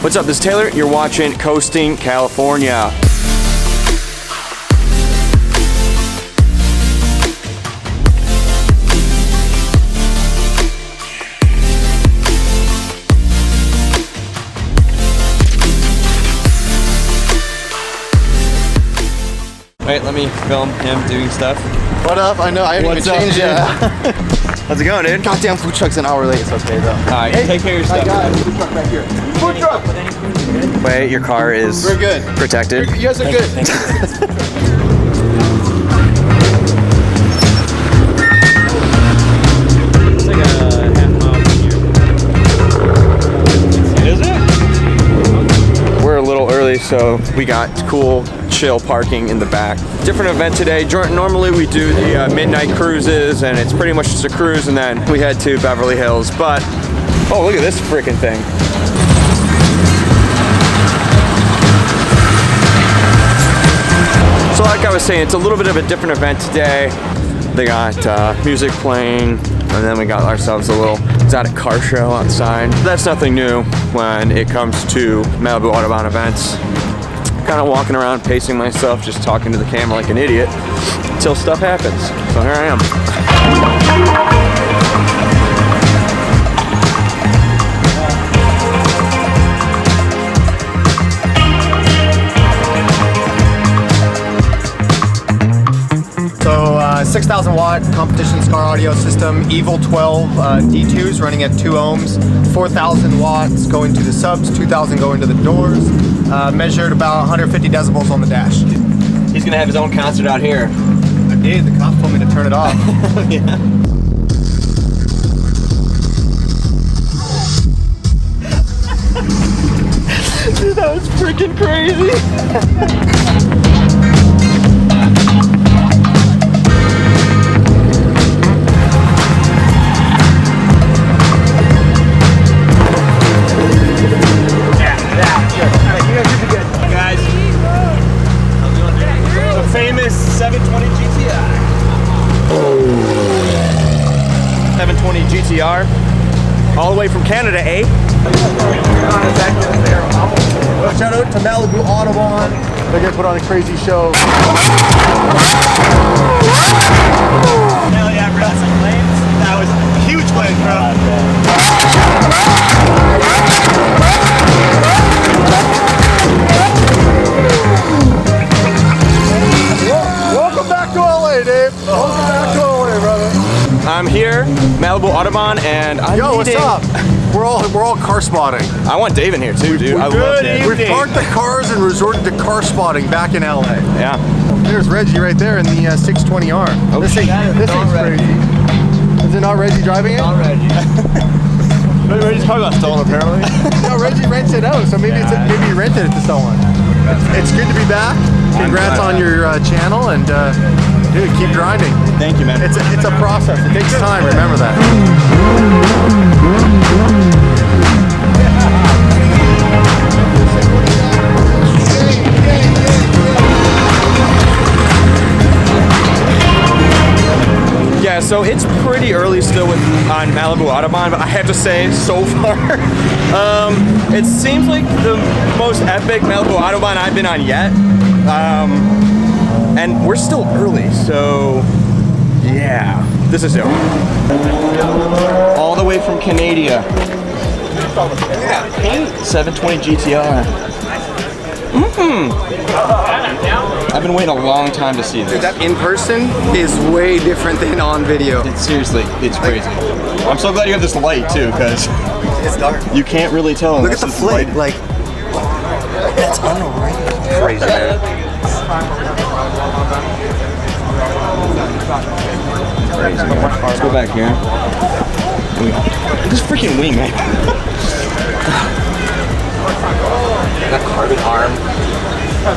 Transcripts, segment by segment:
What's up, this is Taylor. You're watching Coasting California. Wait, let me film him doing stuff. What up? I know, I didn't even change it. How's it going, dude? Goddamn food truck's an hour late, it's okay though. Alright, hey, take care of your stuff. I got it. Food truck back here. Food truck! Wait, your car is We're good. Protected. You guys are good. Thank you. It's like a half mile from here. Is it? We're a little early, so we got cool, chill parking in the back. Different event today. Normally we do the midnight cruises, and it's pretty much just a cruise, and then we head to Beverly Hills. But, oh, look at this freaking thing. So like I was saying, it's a little bit of a different event today. They got music playing, and then we got ourselves a little exotic car show outside. That's nothing new when it comes to Malibu Autobahn events. Kind of walking around, pacing myself, just talking to the camera like an idiot until stuff happens. So here I am. So 6,000 watt competition car audio system, Evil 12 D2s running at 2 ohms, 4,000 watts going to the subs, 2,000 going to the doors, measured about 150 decibels on the dash. He's gonna have his own concert out here. I did, the cops told me to turn it off. Yeah. Dude, that was freaking crazy. Famous 720 GTI. 720 GTR. All the way from Canada, eh? Shout out to Malibu Autobahn. They're gonna put on a crazy show. Hell yeah, bro. Some flames. That was a huge flame, bro. Welcome back to LA, Dave. Welcome back to LA, brother. I'm here, Malibu Autobahn, and I'm Yo, what's up? We're all car spotting. I want Dave in here too, dude. I love Dave. We parked the cars and resorted to car spotting back in LA. Yeah. There's Reggie right there in the 620R. Oh, this thing's crazy. Is it not Reggie driving it? Not Reggie. Reggie's probably got stolen apparently. No, Reggie rents it out, so maybe maybe he rented it to someone. It's good to be back. Congrats on your channel, and dude, keep grinding. Thank you, man. It's a process. It takes time. Remember that. Yeah, so it's pretty early still on Malibu Autobahn, but I have to say, so far, it seems like the most epic Malibu Autobahn I've been on yet. And we're still early, so yeah, this is dope. All the way from Canada. Yeah, 720 GTR. I've been waiting a long time to see this. Dude, that in person is way different than on video. Seriously, it's crazy. I'm so glad you have this light too, because It's dark. you can't really tell. Look at the flick, like, that's unreal. Crazy, man. Crazy, man. Let's go back here. Look at this freaking wing, man. Got carbon arm,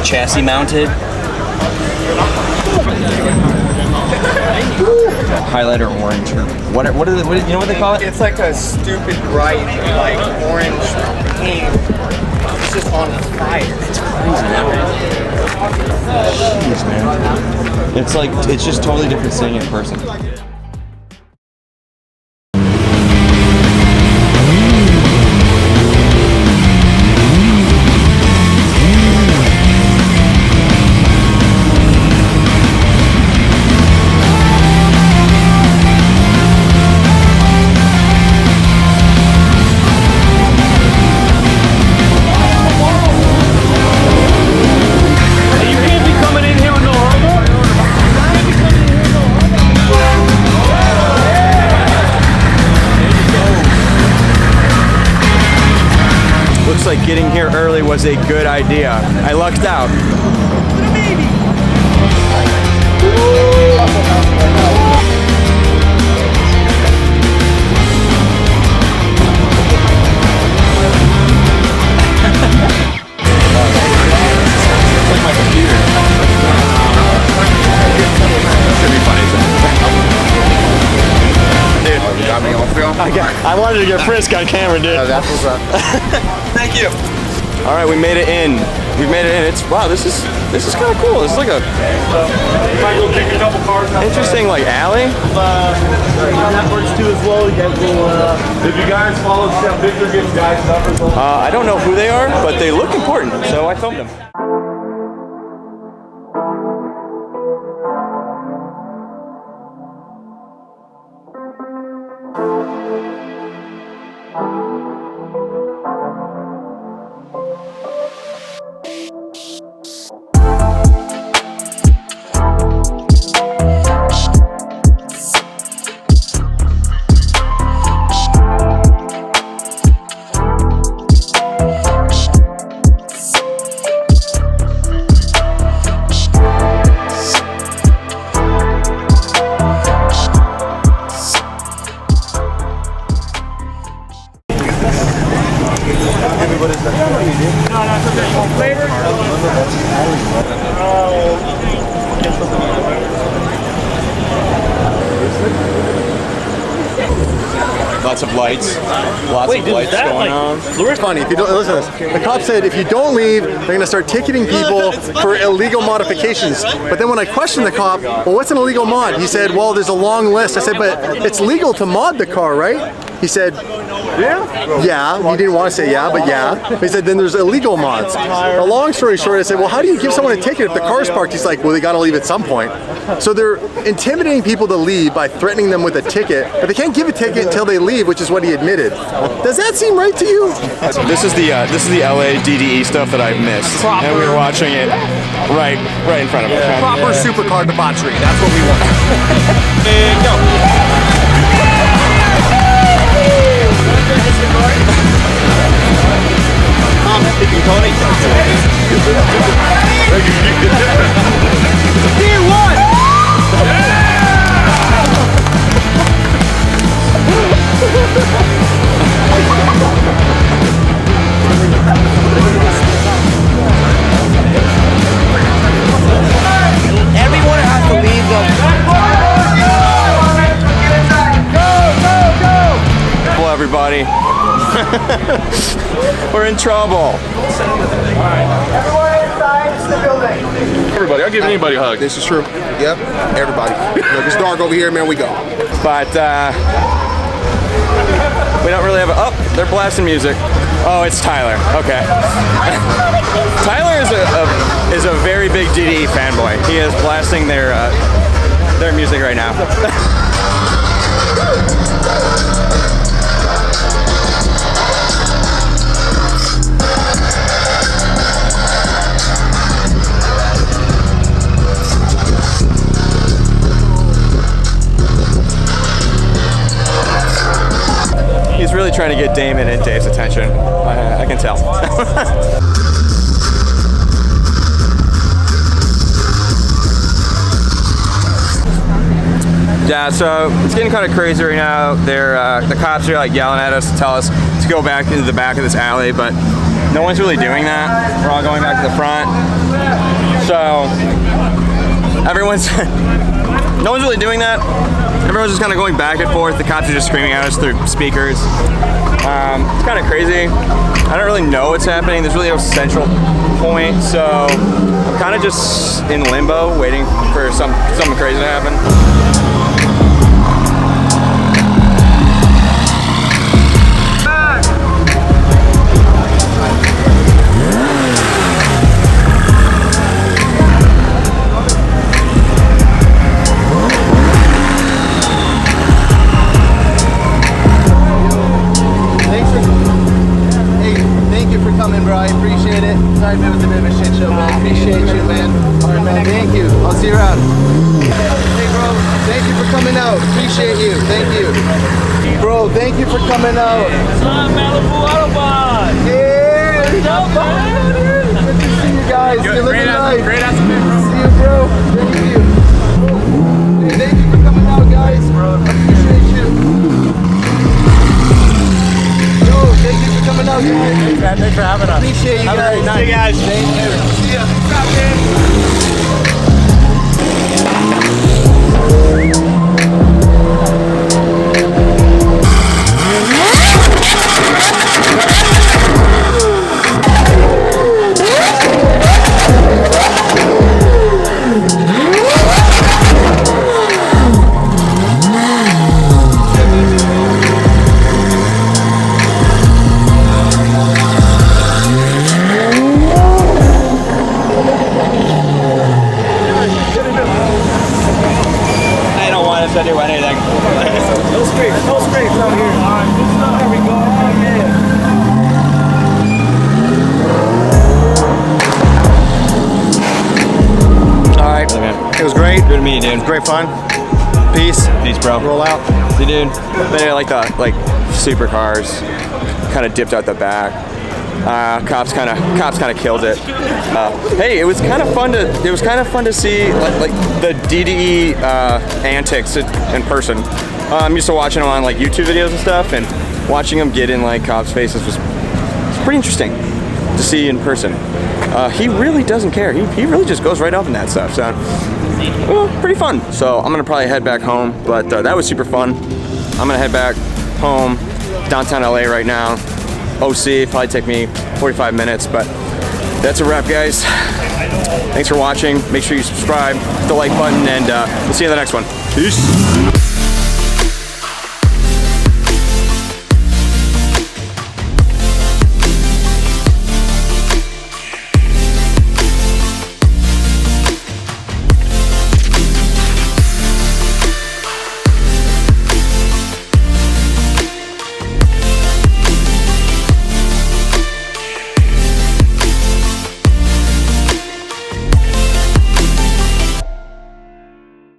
chassis mounted. Highlighter orange. What you know what they call it? It's like a stupid bright, like, orange paint. It's just on fire. It's crazy, man. Jeez, man. It's like, it's just totally different seeing it in person. looks like getting here early was a good idea. I lucked out. I wanted to get Frisk on camera, dude. That's what's up. Thank you. All right, we made it in. We made it in. It's wow. This is kind of cool. This is like a Might go kick a couple cars out. interesting like alley. That works too as well. You guys will, if you guys follow Step Victor gives guys stuff as well. I don't know who they are, but they look important, so I filmed them. Lots of lights. Lots of lights going on. It's funny. If you don't listen to this, the cop said if you don't leave, they're gonna start ticketing people for illegal modifications. But then when I questioned the cop, well, what's an illegal mod? He said, well, there's a long list. I said, but it's legal to mod the car, right? He said, yeah. He didn't want to say yeah, but yeah. He said, then there's illegal mods. A long story short, I said, well, how do you give someone a ticket if the car's parked? He's like, well, they got to leave at some point. So they're intimidating people to leave by threatening them with a ticket, but they can't give a ticket until they leave, which is what he admitted. Does that seem right to you? This is the LA DDE stuff that I've missed, and we were watching it right in front of us. Proper supercar debauchery. That's what we want. And go. Everyone has to leave Hello, everybody. We're in trouble. Everybody, I'll give anybody a hug. This is true. Yep, everybody. Look, it's dark over here, man. We go. But we don't really have a. Oh, they're blasting music. Oh, it's Tyler. Okay. Tyler is a very big DDE fanboy. He is blasting their music right now. He's really trying to get Damon and Dave's attention. I can tell. Yeah, so it's getting kind of crazy right now. The cops are like yelling at us to tell us to go back into the back of this alley, but no one's really doing that. We're all going back to the front. So no one's really doing that. Everyone's just kind of going back and forth. The cops are just screaming at us through speakers. It's kind of crazy. I don't really know what's happening. There's really no central point, so I'm kind of just in limbo, waiting for something crazy to happen. Thank you for coming out. Malibu Autobahn. Yeah. Good to see you guys. You're living life. Great ass event, bro. See you, bro. Thank you. Hey, thank you for coming out, guys. Appreciate you. Yo, thank you for coming out, guys. Thanks, man. Thanks for having us. Appreciate you Have a guys. great night. See you guys. See ya. I don't want us to do anything. No scrapes out here. All right, good stuff. There we go. All right. It was great. Good to meet you, dude. Great fun. Peace. Peace, bro. Roll out. See, dude. But yeah, like the supercars, kind of dipped out the back. Cops kind of killed it. Hey, it was kind of fun to see like the DDE antics in person. I'm used to watching them on like YouTube videos and stuff, and watching them get in like cops' faces was pretty interesting to see in person. He really doesn't care. He really just goes right up in that stuff. So, well, pretty fun. So I'm gonna probably head back home, but that was super fun. I'm gonna head back home, downtown LA right now. OC, probably take me 45 minutes, but that's a wrap, guys. Thanks for watching. Make sure you subscribe, hit the like button, and we'll see you in the next one. Peace.